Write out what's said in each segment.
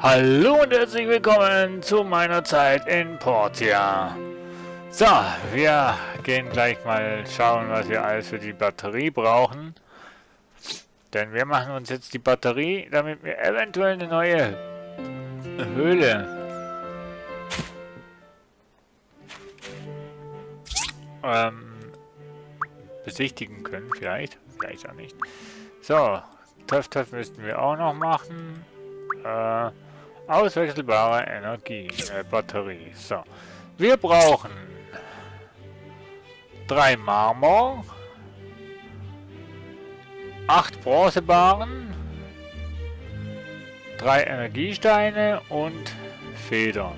Hallo und herzlich willkommen zu meiner Zeit in Portia. So, wir gehen gleich mal schauen, was wir alles für die Batterie brauchen. Denn wir machen uns jetzt die Batterie, damit wir eventuell eine neue Höhle besichtigen können. Vielleicht auch nicht. So, TÜV müssten wir auch noch machen. Auswechselbare Energie, Batterie. So, wir brauchen 3 Marmor, 8 Bronzebarren, 3 Energiesteine und Federn.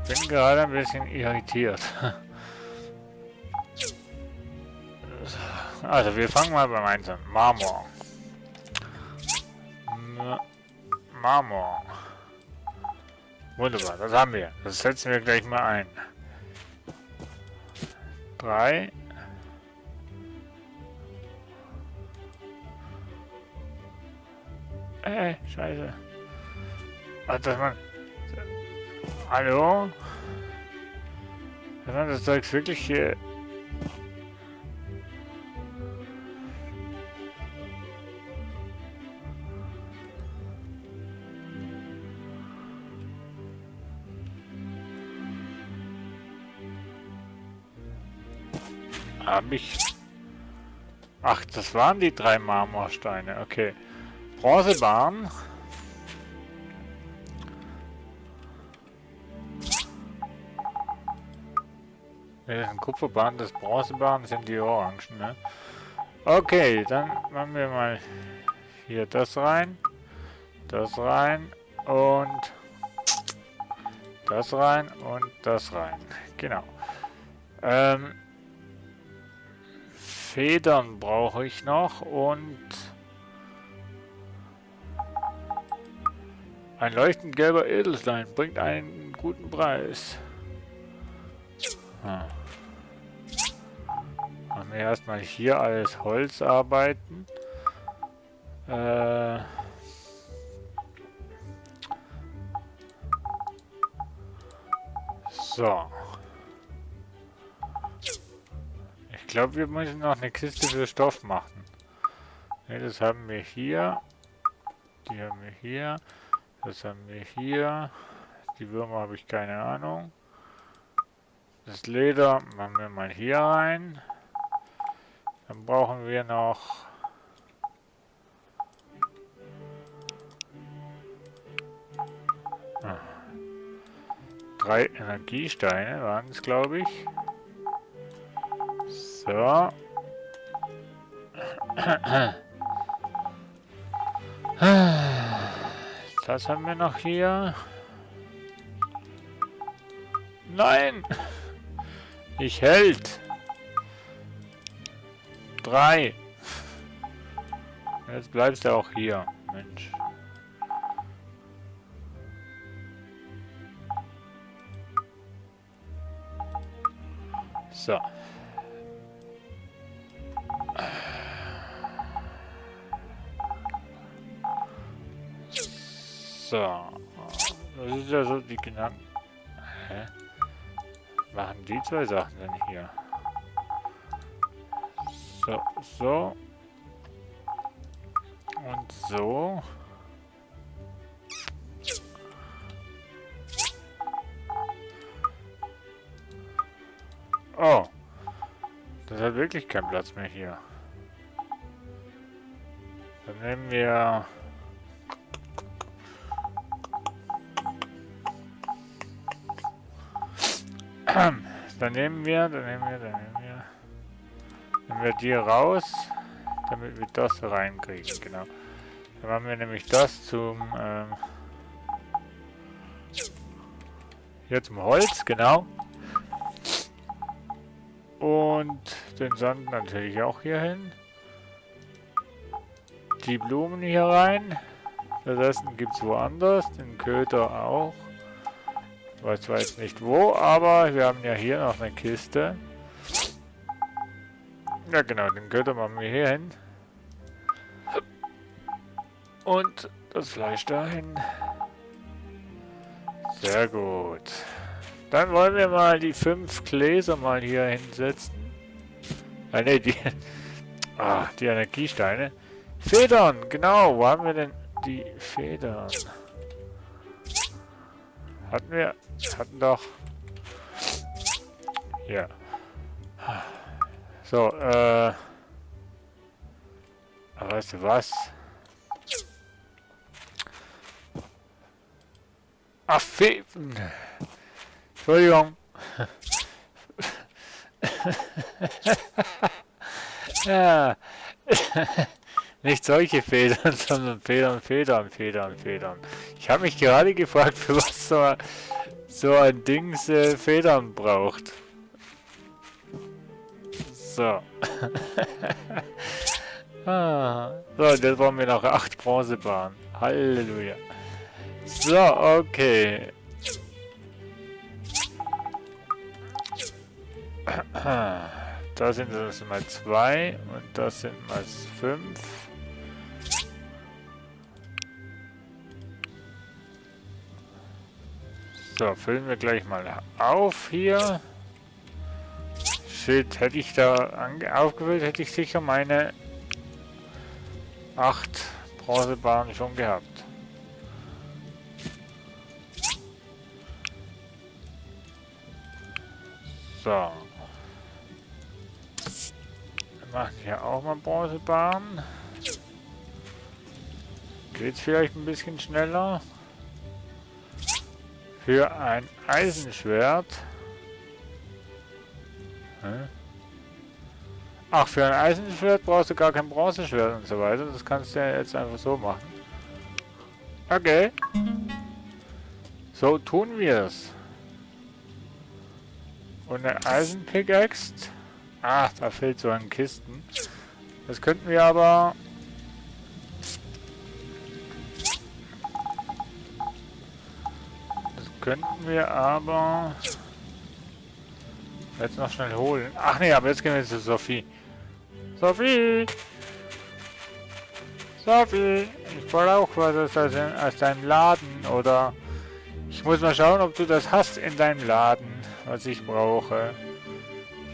Ich bin gerade ein bisschen irritiert. Also wir fangen mal beim Einzelnen. Marmor. Marmor. Wunderbar, das haben wir. Das setzen wir gleich mal ein. 3. Scheiße. Dass man... Hallo? Dass man das Zeug wirklich hier... Hab ich... Ach, das waren die 3 Marmorsteine, okay. Bronzebarren. Das sind Kupferbarren, das Bronzebarren sind die Orangen, ne? Okay, dann machen wir mal hier das rein und das rein und das rein. Genau. Federn brauche ich noch und ein leuchtend gelber Edelstein bringt einen guten Preis. Machen wir erstmal hier alles Holz arbeiten. So. Ich glaube, wir müssen noch eine Kiste für Stoff machen. Ne, das haben wir hier. Die haben wir hier. Das haben wir hier. Die Würmer habe ich keine Ahnung. Das Leder machen wir mal hier rein. Dann brauchen wir noch 3 Energiesteine waren es, glaube ich. So. Das haben wir noch hier. Nein! Ich hält! 3. Jetzt bleibst du auch hier, Mensch. So. So. Das ist ja so die genannten. Hä? Machen die 2 Sachen denn hier? So, so. Und so. Oh. Das hat wirklich keinen Platz mehr hier. Dann nehmen wir... Nehmen wir die raus, damit wir das reinkriegen, genau. Dann machen wir nämlich das zum, hier zum Holz, genau. Und den Sand natürlich auch hier hin. Die Blumen hier rein. Das Essen gibt es woanders, den Köder auch. Ich weiß zwar jetzt nicht wo, aber wir haben ja hier noch eine Kiste. Ja genau, den Köder machen wir hier hin. Und das Fleisch dahin. Sehr gut. Dann wollen wir mal die 5 Gläser mal hier hinsetzen. Ah ne, die Energiesteine. Federn, genau. Wo haben wir denn die Federn? Hatten doch. Ja. So, aber weißt du was? Ach, Entschuldigung. Ja. Nicht solche Federn, sondern Federn. Ich habe mich gerade gefragt, für was so ein Dings Federn braucht. So. So, jetzt brauchen wir noch 8 Bronzebahnen. Halleluja. So, okay. Da sind es mal 2 und das sind mal 5. So, füllen wir gleich mal auf hier. Shit, hätte ich da aufgefüllt, hätte ich sicher meine 8 Bronzebahnen schon gehabt. So. Wir machen hier auch mal Bronzebahnen. Geht's vielleicht ein bisschen schneller? Für ein Eisenschwert. Ach, für ein Eisenschwert brauchst du gar kein Bronzeschwert und so weiter. Das kannst du ja jetzt einfach so machen. Okay. So tun wir es. Und eine Eisenpickaxe. Ach, da fehlt so ein Kisten. Das könnten wir aber... jetzt noch schnell holen. Ach nee, aber jetzt gehen wir zu Sophie. Sophie! Sophie! Ich brauche was aus deinem Laden. Oder ich muss mal schauen, ob du das hast in deinem Laden, was ich brauche.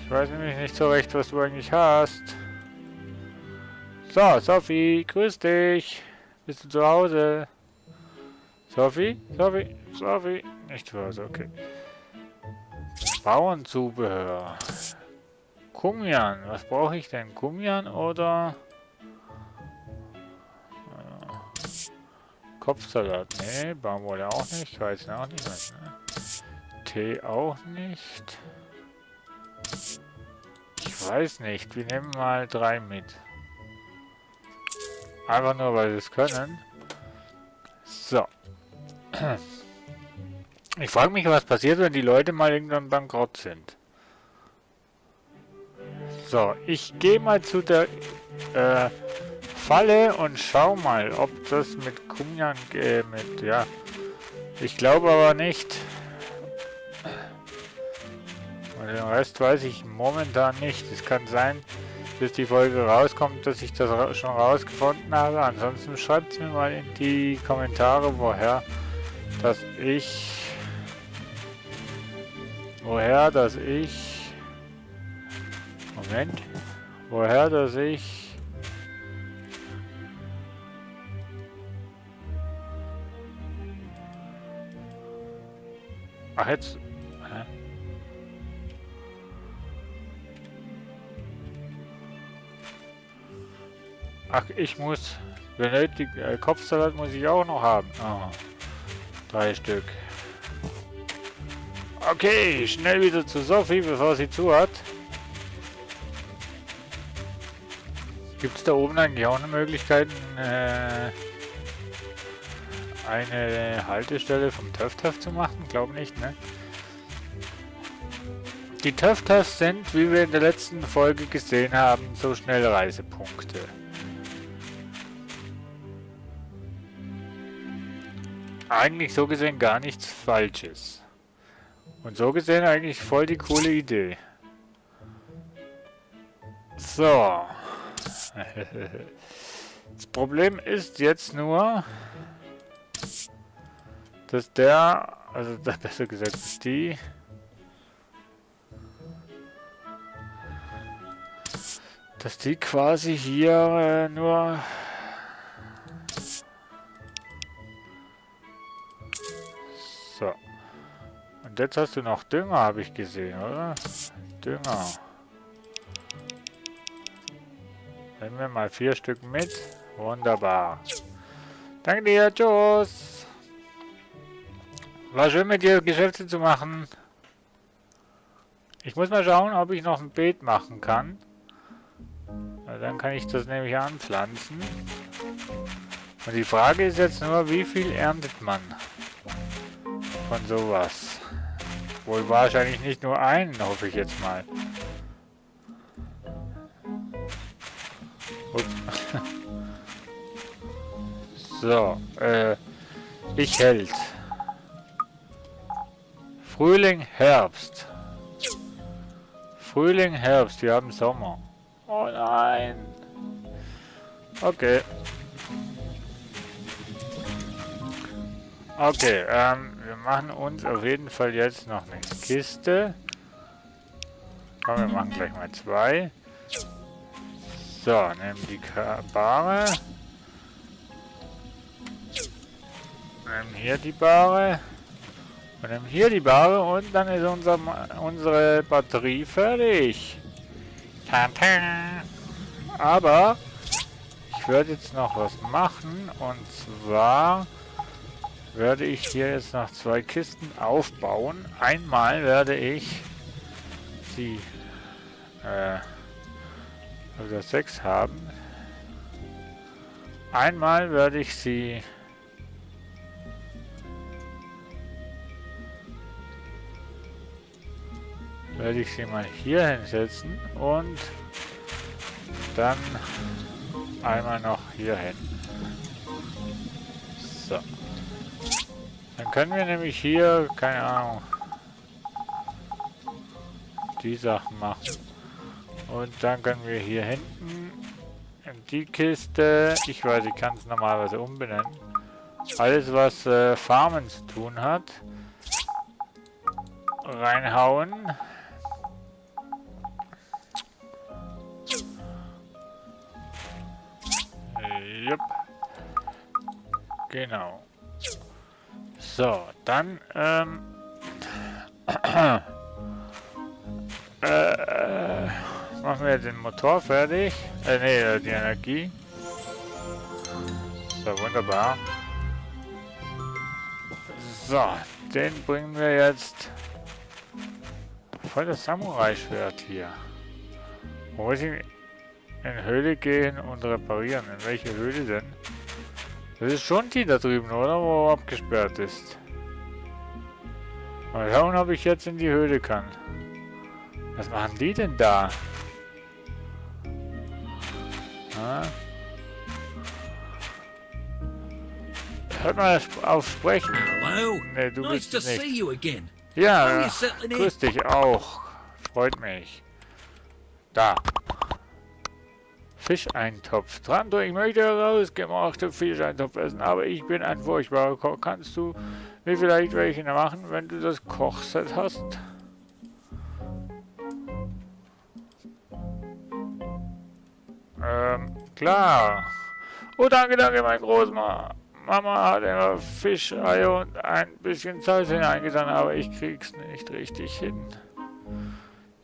Ich weiß nämlich nicht so recht, was du eigentlich hast. So, Sophie, grüß dich. Bist du zu Hause? Sophie? Sophie? Sophie? Nicht zu Hause, okay. Bauernzubehör. Kumian. Was brauche ich denn? Kumian oder... Kopfsalat? Nee, Baumwolle auch nicht. Weizen auch nicht. Was, ne? Tee auch nicht. Ich weiß nicht. Wir nehmen mal 3 mit. Einfach nur, weil wir es können. So. Ich frage mich, was passiert, wenn die Leute mal irgendwann bankrott sind. So, ich gehe mal zu der Falle und schau mal, ob das mit Kumian ja. Ich glaube aber nicht. Und den Rest weiß ich momentan nicht. Es kann sein, bis die Folge rauskommt, dass ich das schon rausgefunden habe. Ansonsten schreibt es mir mal in die Kommentare, woher das ich... Moment. Woher das ich... Ach, jetzt... Hä? Ach, ich muss... Kopfsalat muss ich auch noch haben. Oh, 3 Stück. Okay, schnell wieder zu Sophie, bevor sie zu hat. Gibt es da oben eigentlich auch eine Möglichkeit, eine Haltestelle vom TÜV zu machen? Glaube nicht, ne? Die TÜV sind, wie wir in der letzten Folge gesehen haben, so Schnellreisepunkte. Eigentlich so gesehen gar nichts Falsches. Und so gesehen eigentlich voll die coole Idee. So. Das Problem ist jetzt nur, dass der, also besser gesagt, dass die quasi hier nur so. Und jetzt hast du noch Dünger, habe ich gesehen, oder? Dünger. Nehmen wir mal 4 Stück mit. Wunderbar. Danke dir, tschüss. War schön mit dir Geschäfte zu machen. Ich muss mal schauen, ob ich noch ein Beet machen kann. Weil dann kann ich das nämlich anpflanzen. Und die Frage ist jetzt nur, wie viel erntet man von sowas? Wohl wahrscheinlich nicht nur einen, hoffe ich jetzt mal. Ups. So, ich hält. Frühling, Herbst. Frühling, Herbst, wir haben Sommer. Oh nein. Okay. Okay, wir machen uns auf jeden Fall jetzt noch eine Kiste. Komm, wir machen gleich mal 2. So, nehmen die Bahre. Nehmen hier die Bahre. Und nehmen hier die Bahre und dann ist unsere Batterie fertig. Tata. Aber ich werde jetzt noch was machen, und zwar werde ich hier jetzt noch 2 Kisten aufbauen. Einmal werde ich sie also 6 haben. Einmal werde ich sie mal hier hinsetzen und dann einmal noch hier hin. So. Dann können wir nämlich hier, keine Ahnung, die Sachen machen. Und dann können wir hier hinten in die Kiste, ich weiß, ich kann es normalerweise umbenennen, alles was Farmen zu tun hat, reinhauen. Jupp. Genau. So, dann machen wir den Motor fertig. Nee, die Energie. So, wunderbar. So, den bringen wir jetzt voll das Samurai-Schwert hier. Wo muss ich in Höhle gehen und reparieren? In welche Höhle denn? Das ist schon die da drüben, oder? Wo abgesperrt ist. Mal schauen, ob ich jetzt in die Höhle kann. Was machen die denn da? Ah. Hört mal auf Sprechen. Hello. Nee, du Nice bist to es nicht. see you again. Ja, How are you settling in? grüß dich auch. Freut mich. Da. Fischeintopf. Trando, ich möchte rausgemachte Fischeintopf essen, aber ich bin ein furchtbarer Koch. Kannst du mir vielleicht welche machen, wenn du das Kochset hast? Klar. Oh, danke, danke, mein Großmama. Mama hat immer Fischei und ein bisschen Salz hineingetan, aber ich krieg's nicht richtig hin.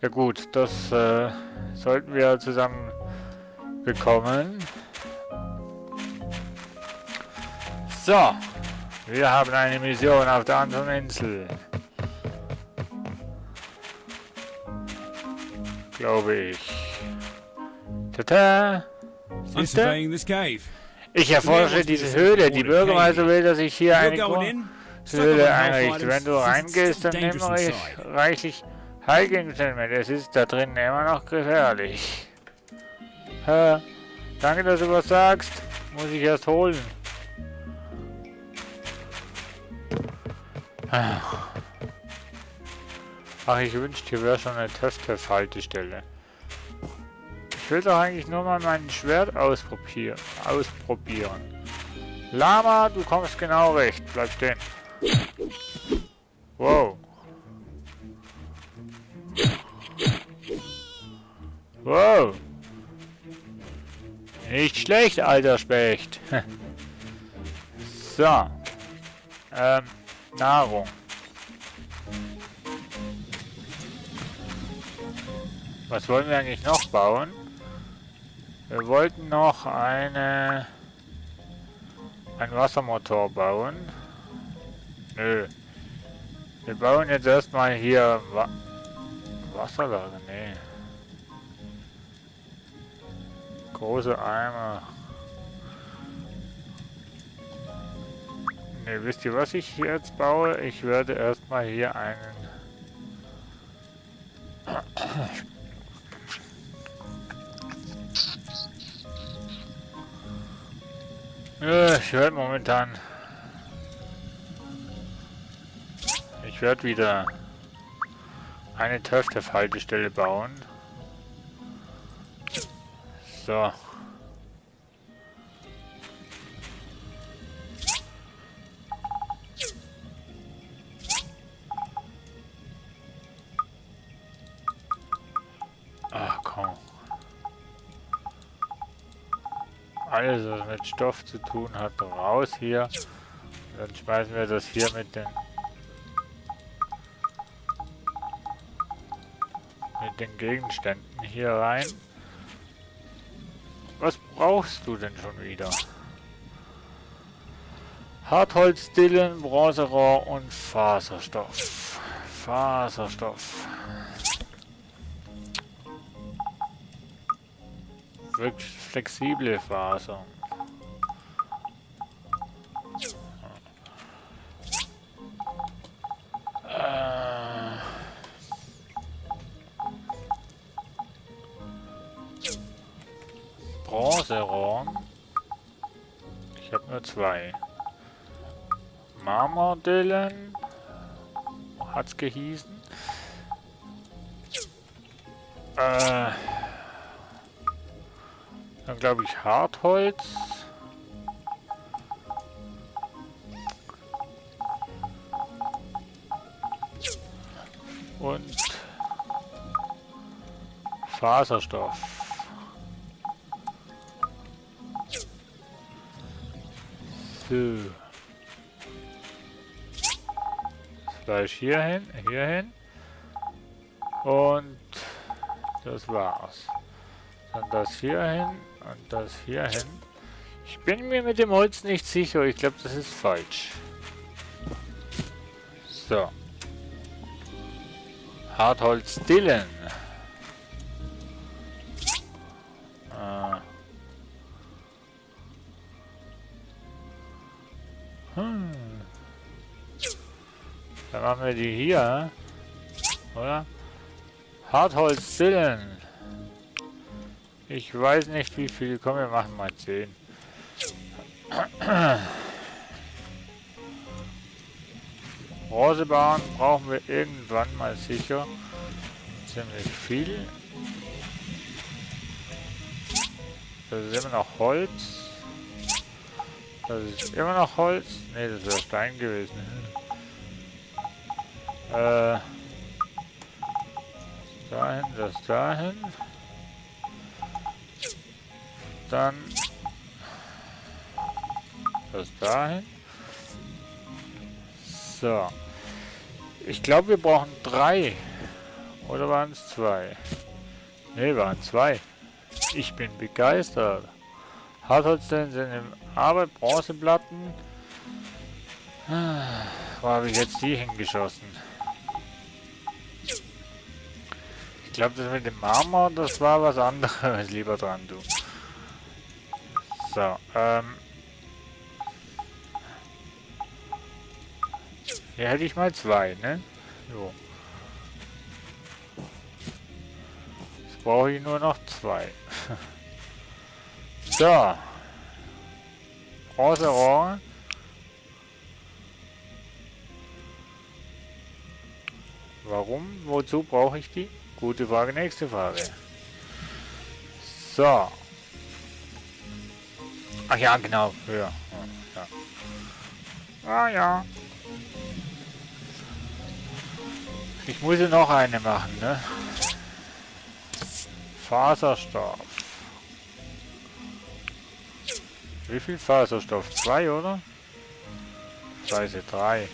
Ja gut, das sollten wir zusammen bekommen. So, wir haben eine Mission auf der anderen Insel. Glaube ich. Tada! I'm surveying this cave. Ich erforsche diese Höhle. Die Bürgermeister will, dass ich hier eine Höhle einrichte. Wenn du reingehst, dann nimm reichlich Heilgegenstände mit. Es ist da drin immer noch gefährlich. Danke, dass du was sagst. Muss ich erst holen. Ach, ich wünschte, hier wäre schon eine Töfte-Haltestelle. Ich Ich will doch eigentlich nur mal mein Schwert ausprobieren. Lama, du kommst genau recht. Bleib stehen. Wow. Wow. Nicht schlecht, alter Specht. So. Nahrung. Was wollen wir eigentlich noch bauen? Wir wollten noch einen Wassermotor bauen. Nö. Wir bauen jetzt erstmal hier Wasserlager. Nee. Große Eimer. Ne, wisst ihr, was ich jetzt baue? Ich werde erstmal hier einen... Ich werde momentan... Ich werde wieder eine Töpferhaltestelle bauen. So. Ach komm. Alles, was mit Stoff zu tun hat, raus hier. Und dann schmeißen wir das hier mit den Gegenständen hier rein. Was brauchst du denn schon wieder? Hartholz, Dillen, Bronzerohr und Faserstoff. Faserstoff. Wirklich flexible Faser. Bronzerohr. Ich habe nur 2. Marmordillen. Hat's gehießen. Dann glaube ich Hartholz. Und Faserstoff. So. Das Fleisch hierhin. Und das war's. Dann das hierhin und das hierhin. Ich bin mir mit dem Holz nicht sicher. Ich glaube, das ist falsch. So. Hartholz-Dillen. Dann machen wir die hier. Oder? Hartholz-Dillen. Ich weiß nicht wie viel. Komm, wir machen mal 10. Rosebahn brauchen wir irgendwann mal sicher. Ziemlich viel. Das ist immer noch Holz. Das ist immer noch Holz. Ne, das wäre Stein gewesen. Dahin, das dahin. Dann das dahin. So. Ich glaube, wir brauchen 3. Oder waren es 2? Ne, waren 2. Ich bin begeistert. Hartholzstellen sind im Arbeit, Bronzeplatten. Wo habe ich jetzt die hingeschossen? Ich glaube, das mit dem Marmor, das war was anderes. Lieber dran, du. So, hier hätte ich mal 2, ne? So. Jetzt brauche ich nur noch 2. So. Bronzerohr. Warum? Wozu brauche ich die? Gute Frage, nächste Frage. So. Ach ja, genau. Höher. Ja. Ah ja. Ich muss hier noch eine machen, ne? Faserstoff. Wie viel Faserstoff? 2, oder? Scheiße, 3.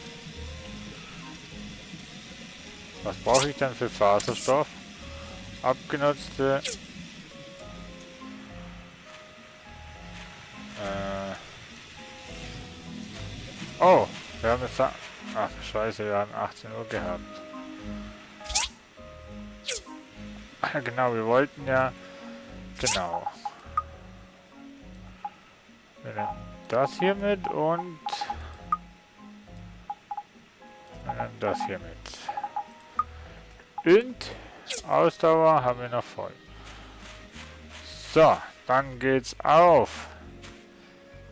Was brauche ich dann für Faserstoff? Abgenutzte... Oh, wir haben jetzt... Ach, scheiße, wir haben 18 Uhr gehabt. Ach, genau, wir wollten ja... Genau. Wir nehmen das hier mit und... wir nehmen das hier mit. Und Ausdauer haben wir noch voll. So, dann geht's auf.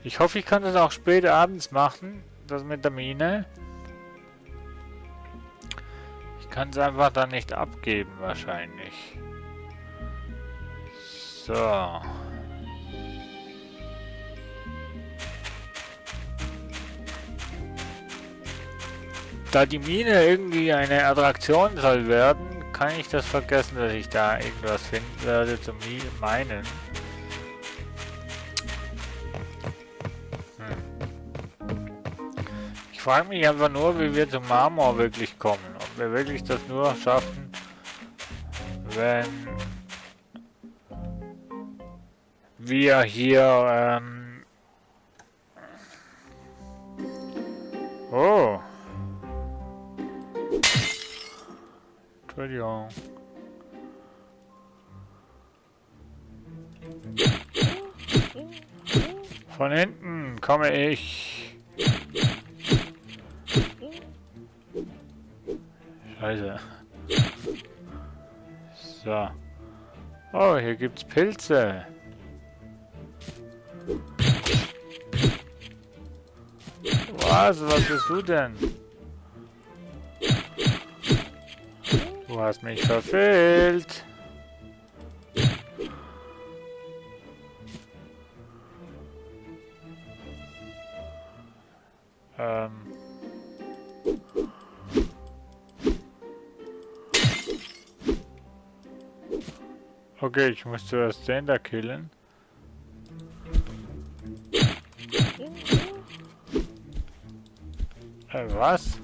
Ich hoffe, ich kann das auch spät abends machen, das mit der Mine. Ich kann es einfach dann nicht abgeben, wahrscheinlich. So. Da die Mine irgendwie eine Attraktion soll werden, kann ich das vergessen, dass ich da irgendwas finden werde zum Minen. Ich frage mich einfach nur, wie wir zum Marmor wirklich kommen. Ob wir wirklich das nur schaffen, wenn wir hier, oh. Entschuldigung. Von hinten komme ich. Scheiße. So. Oh, hier gibt's Pilze. Was bist du denn? Du hast mich verfehlt. Okay, ich muss zuerst den da killen. Was?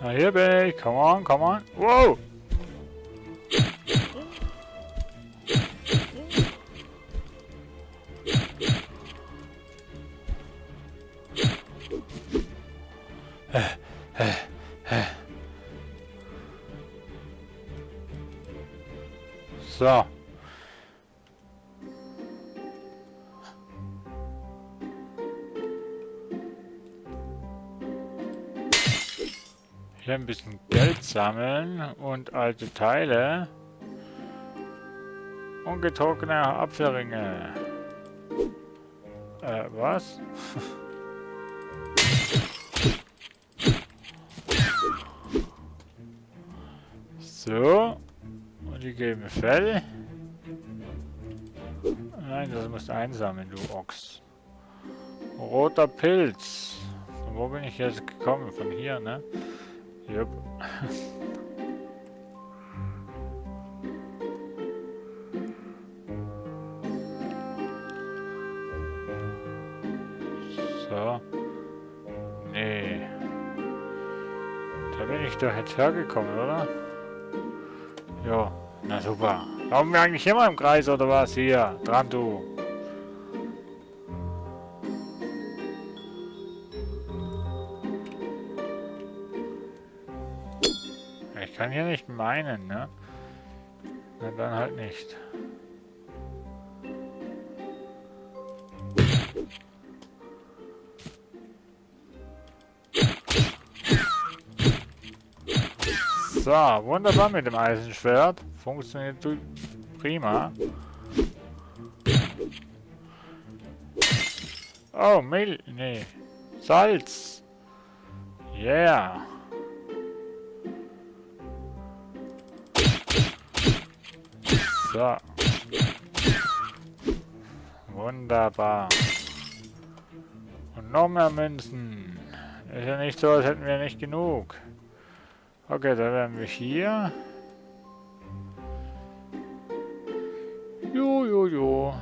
Na, hier bin ich. Come on, come on. Wow! So. Hier ein bisschen Geld sammeln und alte Teile. Ungetrocknete Apfelringe. Was? So. Und die geben Fell. Nein, das musst du einsammeln, du Ochs. Roter Pilz. Von wo bin ich jetzt gekommen? Von hier, ne? Jupp. So. Nee. Da bin ich doch jetzt hergekommen, oder? Jo. Na super. Laufen wir eigentlich immer im Kreis, oder was? Hier. Dran, du. Ich kann hier nicht meinen, ne? Na dann halt nicht. So, wunderbar mit dem Eisenschwert. Funktioniert prima. Oh, Mehl. Nee. Salz. Yeah. So. Wunderbar. Und noch mehr Münzen. Ist ja nicht so, als hätten wir nicht genug. Okay, dann werden wir hier. Jo.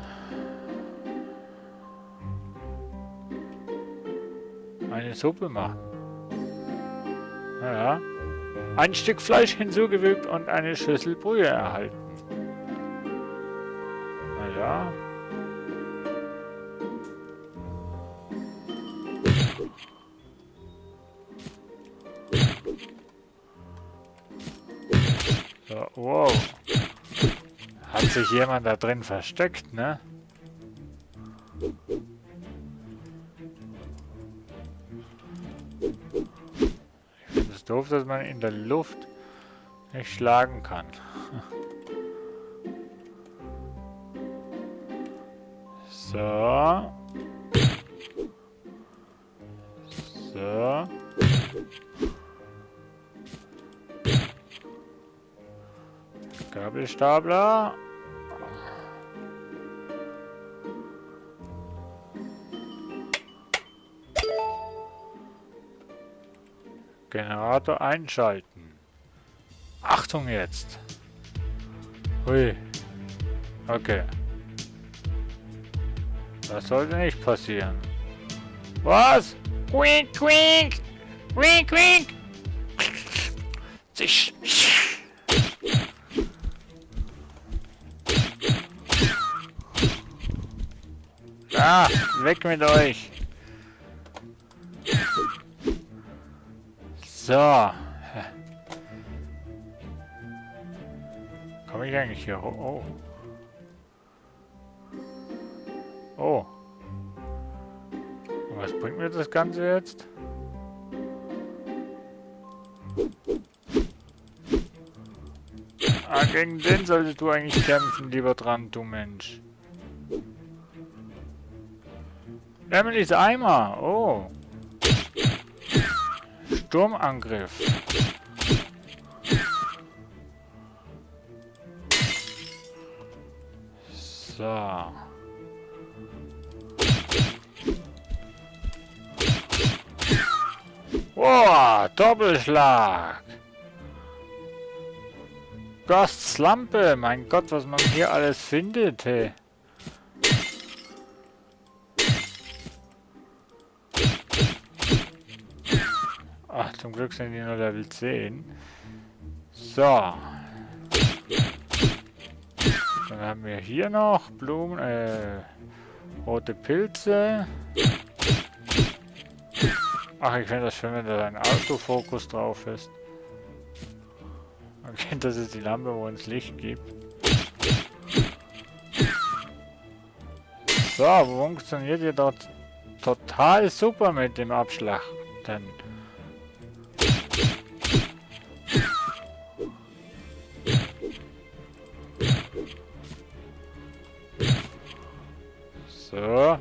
Eine Suppe machen. Naja. Ein Stück Fleisch hinzugefügt und eine Schüssel Brühe erhalten. Naja. So, wow. Hat sich jemand da drin versteckt, ne? Ich finde es doof, dass man in der Luft nicht schlagen kann. So. So. Gabelstapler. Generator einschalten. Achtung jetzt. Hui. Okay. Das sollte nicht passieren. Was? Quink, quink! Quink, quink! Ah, weg mit euch! So. Komme ich eigentlich hier hoch? Oh. Oh. Und was bringt mir das Ganze jetzt? Ah, gegen den solltest du eigentlich kämpfen, lieber dran, du Mensch. Emilys Eimer. Oh. Sturmangriff. So. Wow, Doppelschlag. Ghosts Lampe. Mein Gott, was man hier alles findet, hey. Ach, zum Glück sind die nur Level 10. So. Dann haben wir hier noch Blumen, rote Pilze. Ach, ich finde das schön, wenn da ein Autofokus drauf ist. Okay, das ist die Lampe, wo uns Licht gibt. So, funktioniert ihr dort total super mit dem Abschlachten. So.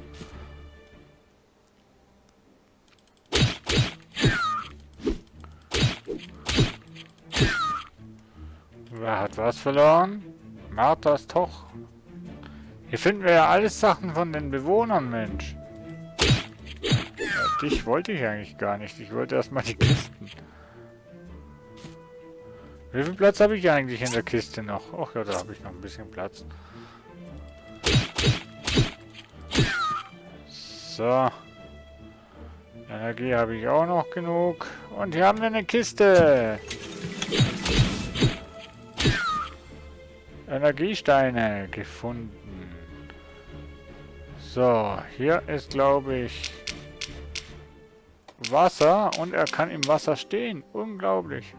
Wer hat was verloren? Marthas Toch. Hier finden wir ja alles Sachen von den Bewohnern, Mensch. Ja, dich wollte ich eigentlich gar nicht. Ich wollte erstmal die Kisten. Wie viel Platz habe ich eigentlich in der Kiste noch? Ach ja, da habe ich noch ein bisschen Platz. So. Energie habe ich auch noch genug. Und hier haben wir eine Kiste. Energiesteine gefunden. So, hier ist, glaube ich, Wasser und er kann im Wasser stehen. Unglaublich.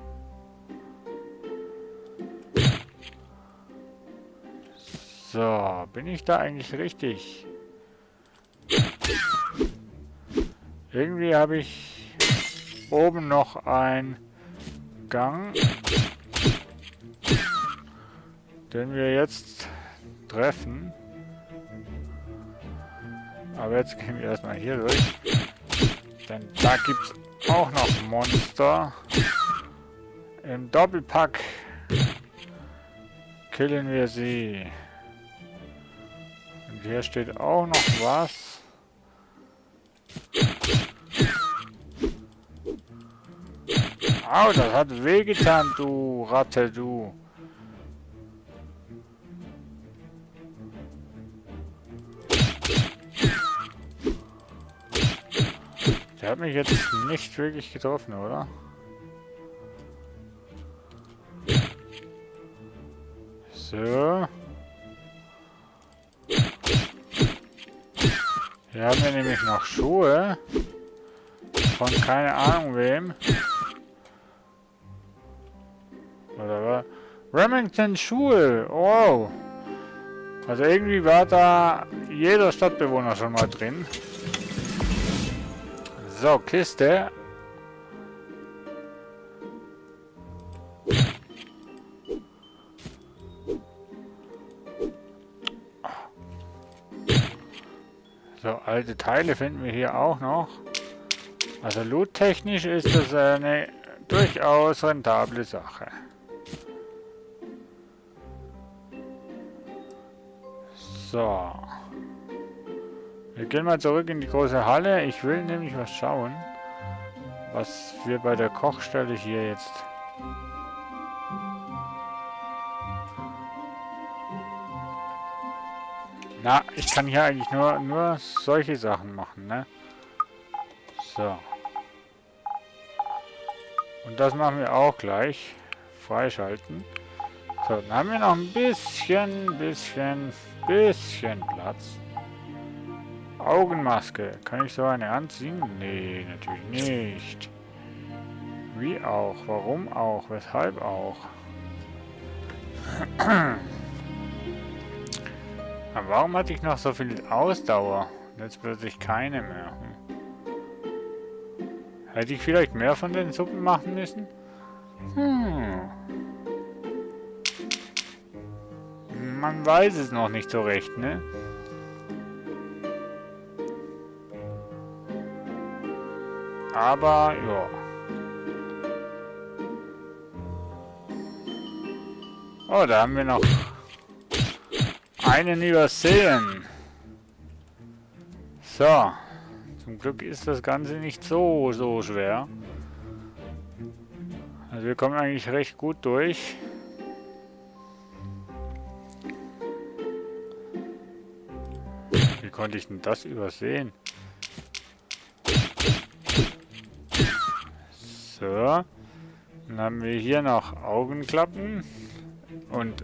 So, bin ich da eigentlich richtig? Irgendwie habe ich oben noch einen Gang. den wir jetzt treffen. Aber jetzt gehen wir erstmal hier durch. Denn da gibt es auch noch Monster. Im Doppelpack killen wir sie. Und hier steht auch noch was. Au, das hat wehgetan, du Ratte, du. Der hat mich jetzt nicht wirklich getroffen, oder? So. Hier haben wir nämlich noch Schuhe. Von keine Ahnung wem. Oder was? Remington Schuhe. Wow. Also irgendwie war da jeder Stadtbewohner schon mal drin. So, Kiste. So, alte Teile finden wir hier auch noch. Also loottechnisch ist das eine durchaus rentable Sache. So. Wir gehen mal zurück in die große Halle. Ich will nämlich was schauen, was wir bei der Kochstelle hier jetzt... Na, ich kann hier eigentlich nur solche Sachen machen, ne? So. Und das machen wir auch gleich. Freischalten. So, dann haben wir noch ein bisschen Platz. Augenmaske. Kann ich so eine anziehen? Nee, natürlich nicht. Wie auch? Warum auch? Weshalb auch? Aber warum hatte ich noch so viel Ausdauer? Jetzt plötzlich keine mehr. Hätte ich vielleicht mehr von den Suppen machen müssen? Man weiß es noch nicht so recht, ne? Aber, ja. Oh, da haben wir noch einen übersehen. So. Zum Glück ist das Ganze nicht so schwer. Also wir kommen eigentlich recht gut durch. Wie konnte ich denn das übersehen? So. Dann haben wir hier noch Augenklappen. Und,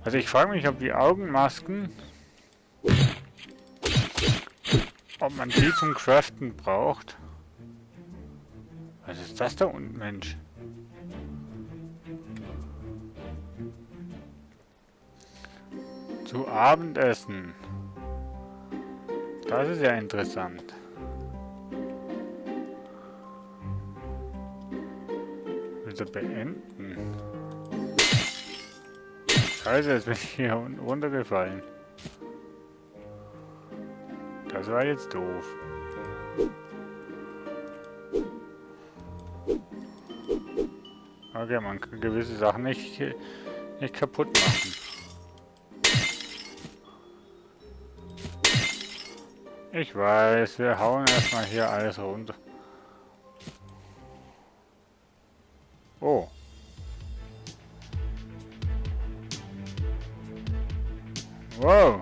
also ich frage mich, ob die Augenmasken, ob man die zum Craften braucht. Was ist das da unten, Mensch? Zu Abendessen. Das ist ja interessant. Bitte beenden. Scheiße, jetzt bin ich hier unten runtergefallen. Das war jetzt doof. Okay, man kann gewisse Sachen nicht kaputt machen. Ich weiß, wir hauen erstmal hier alles runter. Oh. Wow.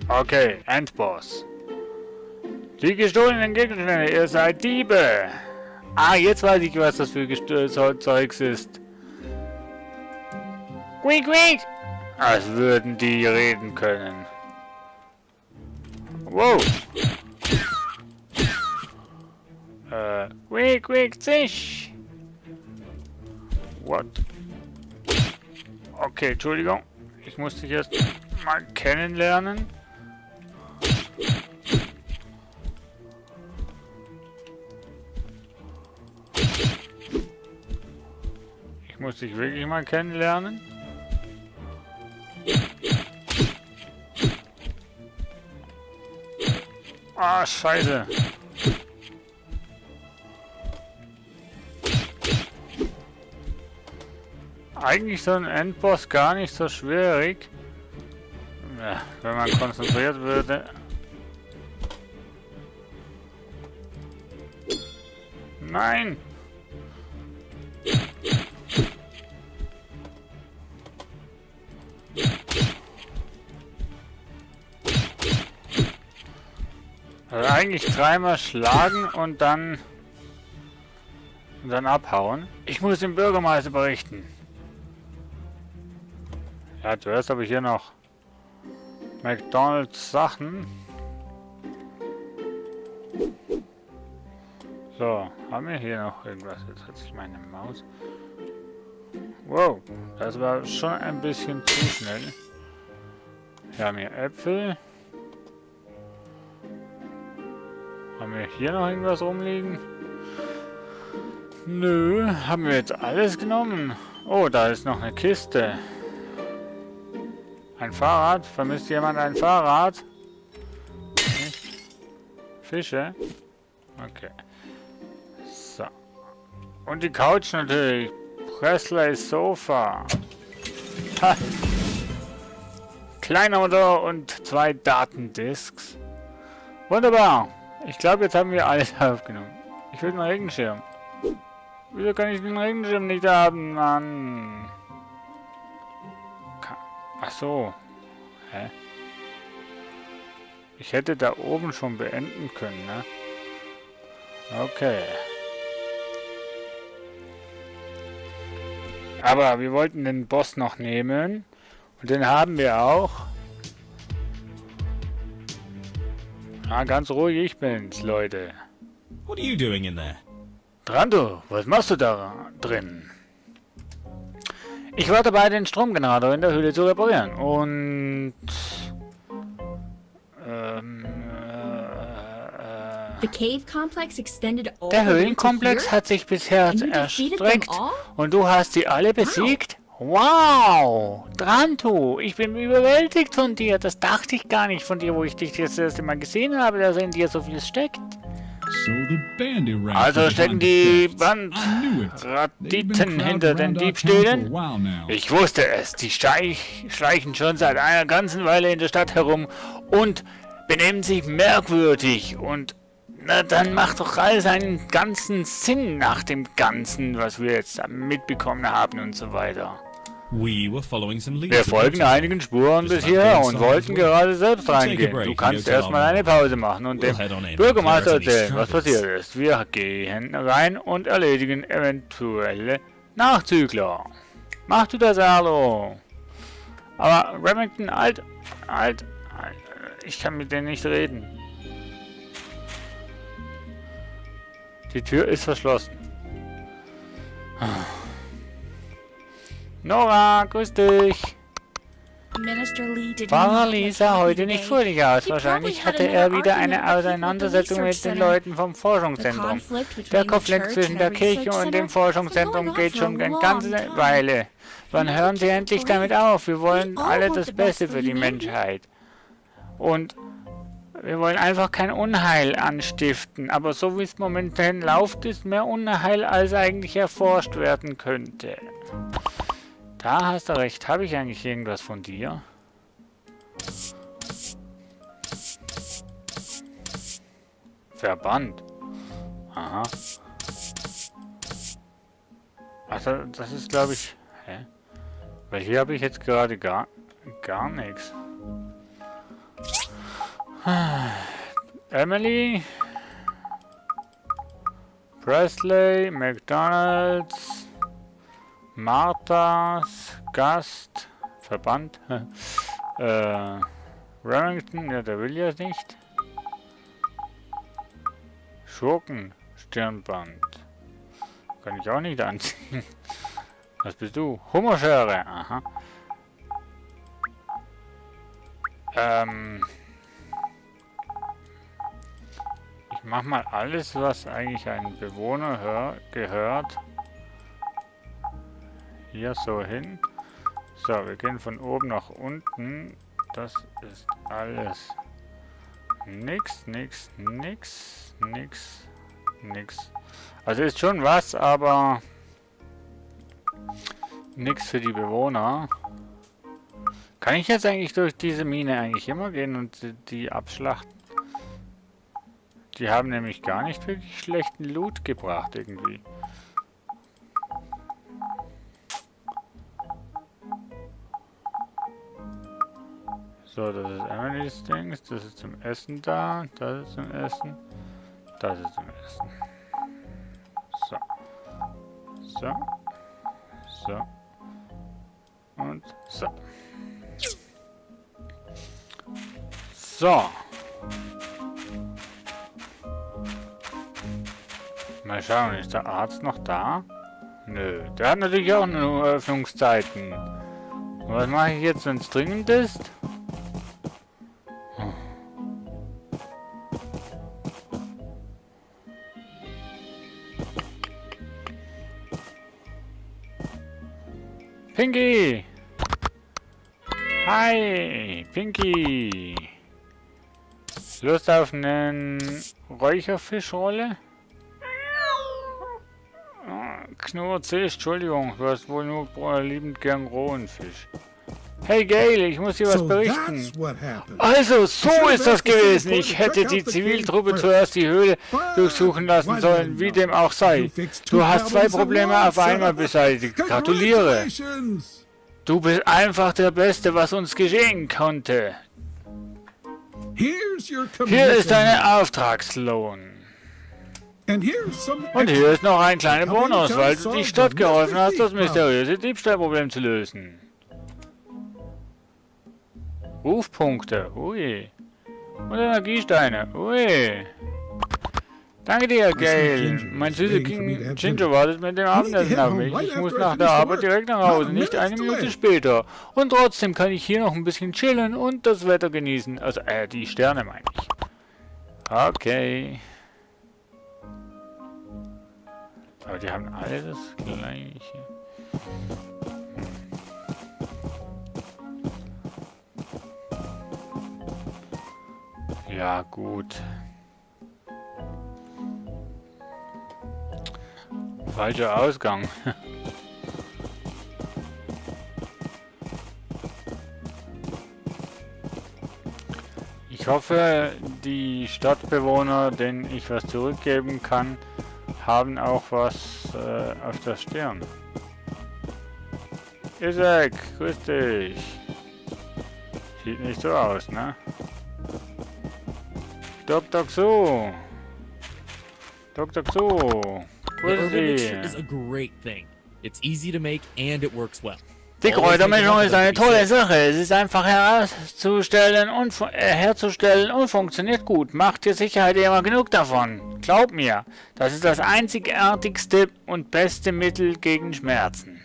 Okay, Endboss. Die gestohlenen Gegenstände, ihr seid Diebe. Ah, jetzt weiß ich, was das für Zeugs ist. Quick, quick! Als würden die reden können. Wow. Quick, quick, sich! What? Okay, Entschuldigung. Ich muss dich erst mal kennenlernen. Ich muss dich wirklich mal kennenlernen. Ah, scheiße. Eigentlich so ein Endboss gar nicht so schwierig. Ja, wenn man konzentriert würde. Nein! Also eigentlich dreimal schlagen und dann abhauen. Ich muss dem Bürgermeister berichten. Ja, zuerst habe ich hier noch McDonald's Sachen. So, haben wir hier noch irgendwas? Jetzt hat sich meine Maus. Wow, das war schon ein bisschen zu schnell. Wir haben hier Äpfel. Haben wir hier noch irgendwas rumliegen? Nö, haben wir jetzt alles genommen? Oh, da ist noch eine Kiste. Ein Fahrrad? Vermisst jemand ein Fahrrad? Nicht? Fische? Okay. So. Und die Couch natürlich. Presley's Sofa. Ha. Kleiner Motor und 2 Datendisks. Wunderbar. Ich glaube, jetzt haben wir alles aufgenommen. Ich will einen Regenschirm. Wieso kann ich den Regenschirm nicht haben, Mann? Ach so. Hä? Ich hätte da oben schon beenden können, ne? Okay. Aber wir wollten den Boss noch nehmen. Und den haben wir auch. Ah, ganz ruhig, ich bin's, Leute. What are you doing in there? Drando, was machst du da drin? Ich war dabei, den Stromgenerator in der Höhle zu reparieren. Und... Der Höhlenkomplex hat sich bisher erstreckt und du hast sie alle besiegt? Wow! Dranto, ich bin überwältigt von dir. Das dachte ich gar nicht von dir, wo ich dich das erste Mal gesehen habe, dass in dir so viel steckt. Also stecken die Banditen hinter den Diebstählen? Ich wusste es. Die schleichen schon seit einer ganzen Weile in der Stadt herum und benehmen sich merkwürdig. Und na, dann macht doch alles einen ganzen Sinn nach dem Ganzen, was wir jetzt mitbekommen haben und so weiter. Wir folgen einigen Spuren bis hierher und wollten gerade selbst reingehen. Du kannst erstmal eine Pause machen und dem Bürgermeister erzählen, was passiert ist. Wir gehen rein und erledigen eventuelle Nachzügler. Mach du das, Arlo. Aber Remington, alt, ich kann mit denen nicht reden. Die Tür ist verschlossen. Nora, grüß dich. Pfarrer Lee sah heute nicht fröhlich aus. Wahrscheinlich hatte er wieder eine Auseinandersetzung mit den Leuten vom Forschungszentrum. Der Konflikt zwischen der Kirche und dem Forschungszentrum geht schon eine ganze Weile. Wann hören Sie endlich damit auf? Wir wollen alle das Beste für die Menschheit. Und wir wollen einfach kein Unheil anstiften. Aber so wie es momentan läuft, ist mehr Unheil, als eigentlich erforscht werden könnte. Da hast du recht. Habe ich eigentlich irgendwas von dir? Verband. Aha. Also, das ist, glaube ich... Hä? Weil hier habe ich jetzt gerade gar nichts. Emily. Presley. McDonald's. Marthas, Gast, Verband, Remington, ja, der will ja nicht. Schurken, Stirnband. Kann ich auch nicht anziehen. Was bist du? Hummerschere, aha. Ich mach mal alles, was eigentlich einem Bewohner gehört. hier so hin. So, wir gehen von oben nach unten. Das ist alles. Nix. Also ist schon was, aber nix für die Bewohner. Kann ich jetzt eigentlich durch diese Mine eigentlich immer gehen und die abschlachten? Die haben nämlich gar nicht wirklich schlechten Loot gebracht irgendwie. So, das ist Emily's Dings, das ist zum Essen da, das ist zum Essen, das ist zum Essen. So. So. So. Und so. So. Mal schauen, ist der Arzt noch da? Nö, der hat natürlich auch nur Öffnungszeiten. Und was mache ich jetzt, wenn es dringend ist? Pinky! Hi, Pinky! Lust auf einen Räucherfischrolle? Knurze, Entschuldigung, du hast wohl nur liebend gern rohen Fisch. Hey Gail, ich muss dir was berichten. Also, so ist das gewesen. Ich hätte die Ziviltruppe zuerst die Höhle durchsuchen lassen sollen, wie dem auch sei. Du hast 2 Probleme auf einmal beseitigt. Gratuliere. Du bist einfach der Beste, was uns geschehen konnte. Hier ist dein Auftragslohn. Und hier ist noch ein kleiner Bonus, weil du die Stadt geholfen hast, das mysteriöse Diebstahlproblem zu lösen. Rufpunkte, ui. Und Energiesteine, ui. Danke dir, Gail. Mein süßer King Ginger wartet mit dem Abendessen auf mich. Ich muss nach der Arbeit direkt nach Hause, nicht eine Minute später. Und trotzdem kann ich hier noch ein bisschen chillen und das Wetter genießen. Also, die Sterne meine ich. Okay. Aber die haben alle das Gleiche. Ja, gut. Falscher Ausgang. Ich hoffe, die Stadtbewohner, denen ich was zurückgeben kann, haben auch was auf der Stirn. Isaac, grüß dich. Sieht nicht so aus, ne? Dr. Xu. Dr. Xu. The herbal mixture is a great thing. It's easy to make and it works well. Die Kräutermischung ist eine tolle Sache. Es ist einfach herzustellen und funktioniert gut. Macht dir Sicherheit immer genug davon. Glaub mir, das ist das einzigartigste und beste Mittel gegen Schmerzen.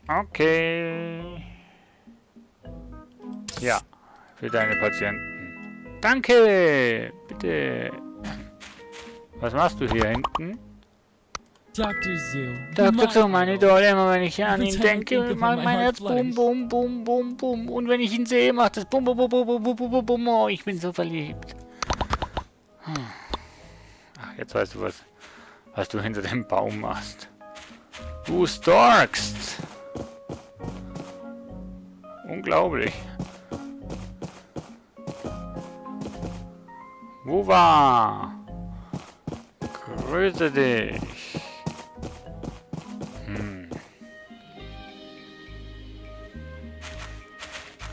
Okay. Ja, für deine Patienten. Danke, bitte. Was machst du hier hinten? Dr. Zoo. Dr. Xu, mein Idol, immer wenn ich an ihn denke, macht mein Herz bum, bum, bum, bum, bum. Und wenn ich ihn sehe, macht es bum, bum, bum, bum, bum, bum, bum, bum. Oh, ich bin so verliebt. Ach, jetzt weißt du, was du hinter dem Baum machst. Du stalkst. Unglaublich. Wo war? Grüße dich.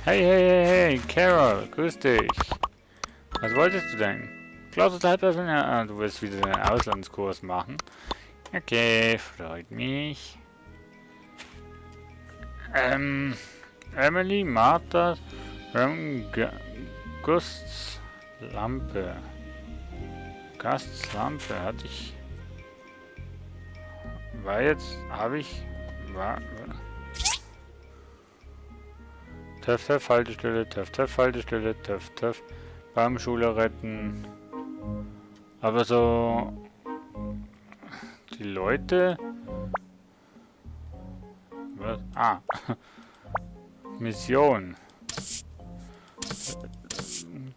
Hey, Carol, grüß dich. Was wolltest du denn? Klaus ist halb du willst wieder den Auslandskurs machen. Okay, freut mich. Emily, Martha, Gusts Lampe. Gusts Lampe hatte ich. Töff, Töff, Haltestelle, Töff, Töff, Haltestelle, Töff, Töff, Baumschule retten. Aber so... Die Leute Ah. Mission.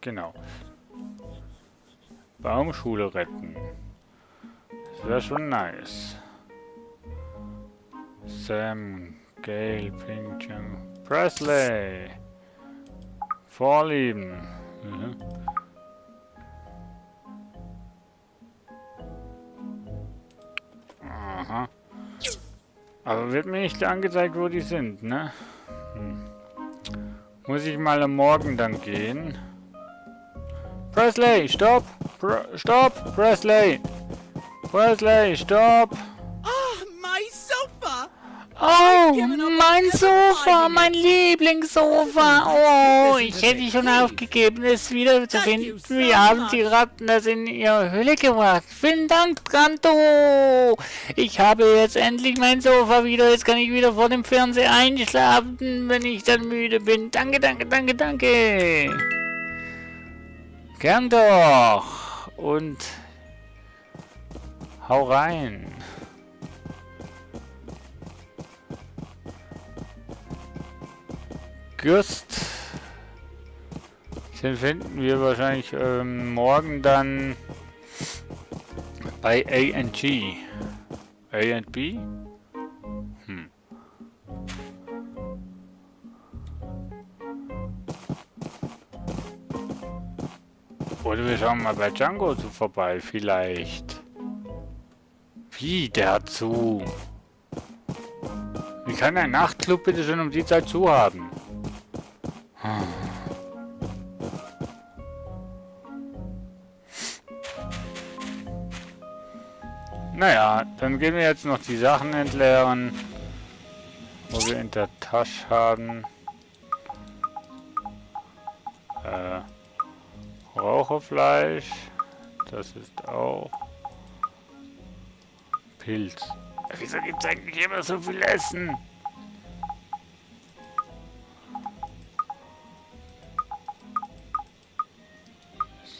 Genau. Baumschule retten. Das wäre schon nice. Sam, Gail, Pink, Jim, Presley. Vorlieben. Mhm. Aha. Aber wird mir nicht angezeigt, wo die sind, ne? Muss ich mal am Morgen dann gehen? Presley, stopp! Stopp! Presley! Presley, stopp! Ah, my sofa! Oh, mein Sofa, mein Lieblingssofa. Oh, ich hätte schon aufgegeben, es wieder zu finden. Wir haben die Ratten das in ihre Hülle gebracht. Vielen Dank, Kanto. Ich habe jetzt endlich mein Sofa wieder. Jetzt kann ich wieder vor dem Fernseher einschlafen, wenn ich dann müde bin. Danke, danke, danke, danke. Gern doch. Und hau rein. Gürst. Den finden wir wahrscheinlich morgen dann bei A&G. A&B? Oder wir schauen mal bei Django vorbei, vielleicht. Wie, der hat zu? Wie kann ein Nachtclub bitte schon um die Zeit zu haben? Naja, dann gehen wir jetzt noch die Sachen entleeren, wo wir in der Tasche haben. Raucherfleisch, das ist auch Pilz. Wieso gibt es eigentlich immer so viel Essen?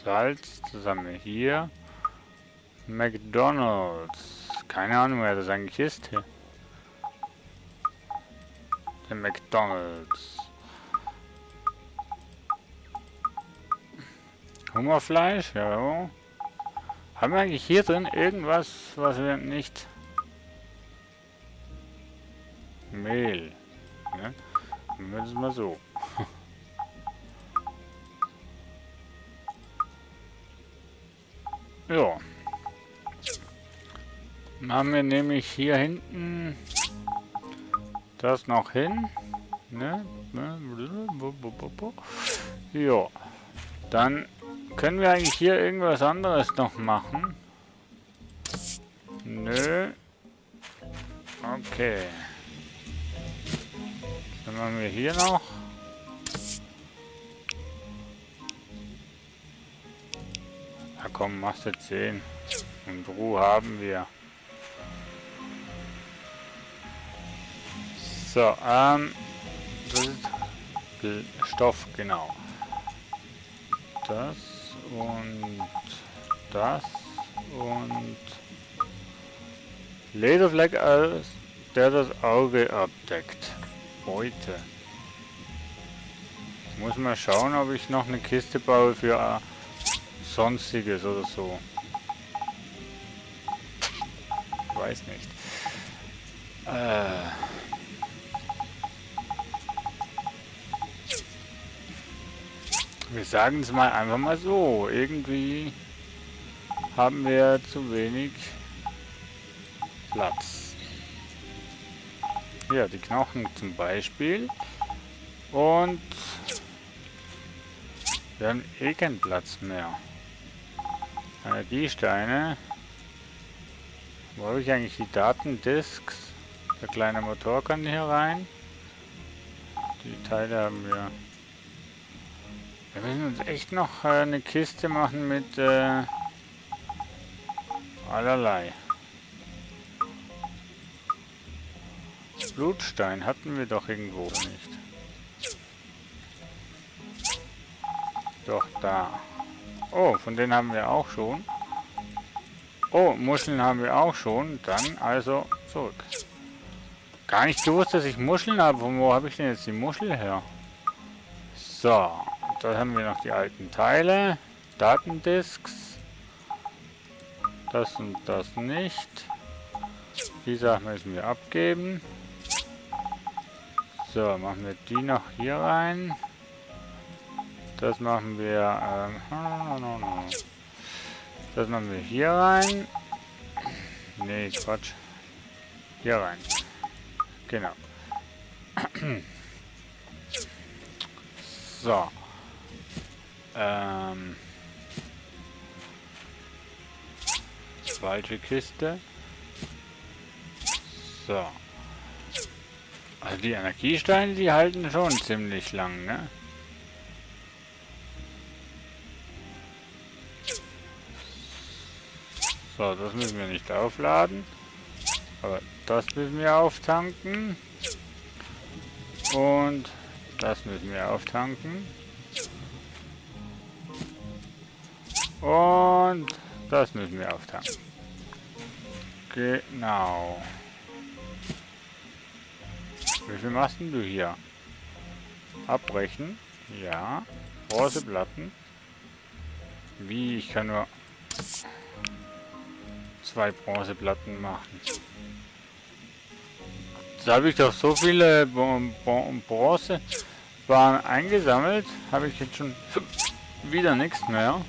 Salz, das haben wir hier. McDonald's. Keine Ahnung, wer das eigentlich ist hier. Der McDonald's. Hummerfleisch, ja. Haben wir eigentlich hier drin irgendwas, was wir nicht... Mehl. Ne? Machen wir das mal so. Ja. Haben wir nämlich hier hinten das noch hin. Ne? Ja. Dann können wir eigentlich hier irgendwas anderes noch machen. Nö. Okay. Dann machen wir hier noch. Na komm, machst jetzt 10. Und Ruhe haben wir. So, das ist Stoff, genau. Das und das und Lederfleck, der das Auge abdeckt. Heute. Muss mal schauen, ob ich noch eine Kiste baue für Sonstiges oder so. Ich weiß nicht. Wir sagen es mal einfach mal so. Irgendwie haben wir zu wenig Platz. Ja, die Knochen zum Beispiel. Und wir haben eh keinen Platz mehr. Energiesteine. Wo habe ich eigentlich die Datendisks? Der kleine Motor kann hier rein. Die Teile haben wir. Wir müssen uns echt noch eine Kiste machen mit allerlei. Blutstein hatten wir doch irgendwo nicht. Doch, da. Oh, von denen haben wir auch schon. Oh, Muscheln haben wir auch schon. Dann also zurück. gar nicht gewusst, dass ich Muscheln habe. Von wo habe ich denn jetzt die Muschel her? So, da haben wir noch die alten Teile. Datendisks. Das und das nicht. Die Sachen müssen wir abgeben. So, machen wir die noch hier rein. Das machen wir, das machen wir hier rein. Nee, Quatsch. Hier rein. Genau. So. Falsche Kiste. So. Also die Energiesteine, die halten schon ziemlich lang, ne? So, das müssen wir nicht aufladen. Aber das müssen wir auftanken. Und das müssen wir auftanken. Und das müssen wir auftanken. Genau. Wie viel machst denn du hier? Abbrechen. Ja. Bronzeplatten. Wie? Ich kann nur 2 Bronzeplatten machen. Jetzt habe ich doch so viele Bronzewaren eingesammelt. Habe ich jetzt schon wieder nichts mehr.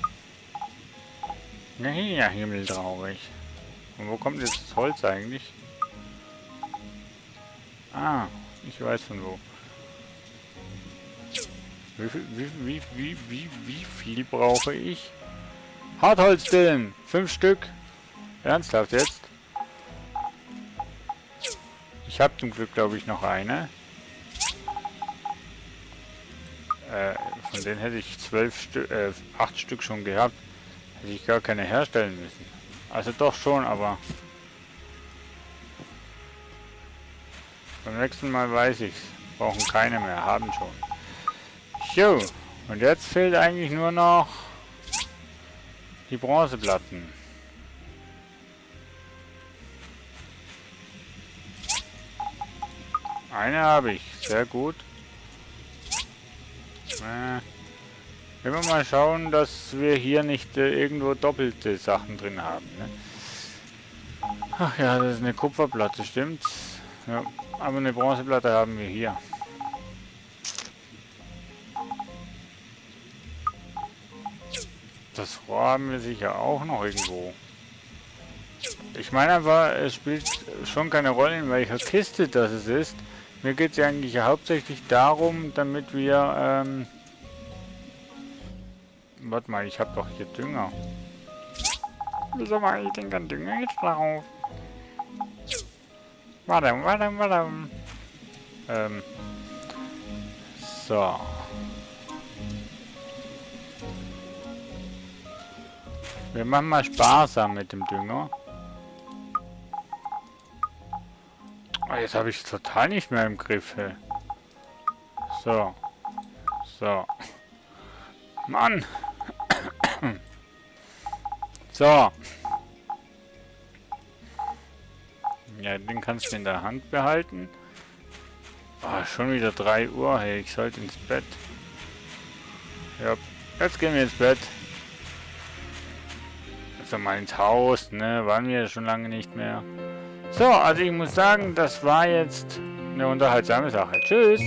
Ja, himmeltraurig. Und wo kommt jetzt das Holz eigentlich? Ah, ich weiß von wo. Wie viel brauche ich? Hartholzdillen! 5 Stück! Ernsthaft jetzt? Ich habe zum Glück, glaube ich, noch eine. Von denen hätte ich 8 Stück schon gehabt. Hätte ich gar keine herstellen müssen. Also doch schon, aber beim nächsten Mal weiß ich's. Brauchen keine mehr, haben schon. Jo, und jetzt fehlt eigentlich nur noch die Bronzeplatten. Eine habe ich, sehr gut. Wenn wir mal schauen, dass wir hier nicht irgendwo doppelte Sachen drin haben. Ne? Ach ja, das ist eine Kupferplatte, stimmt's? Ja, aber eine Bronzeplatte haben wir hier. Das Rohr haben wir sicher auch noch irgendwo. Ich meine aber, es spielt schon keine Rolle, in welcher Kiste das es ist. Mir geht es ja eigentlich hauptsächlich darum, damit wir, warte mal, ich habe doch hier Dünger. Wieso mache ich denn kein Dünger jetzt drauf? Warte. So. Wir machen mal sparsam mit dem Dünger. Oh, jetzt habe ich es total nicht mehr im Griff. Hey. So. Mann. So. Ja, den kannst du in der Hand behalten. Oh, schon wieder 3 Uhr. Hey, ich sollte ins Bett. Ja, jetzt gehen wir ins Bett. Also mal ins Haus, ne? Waren wir schon lange nicht mehr. So, also ich muss sagen, das war jetzt eine unterhaltsame Sache. Tschüss!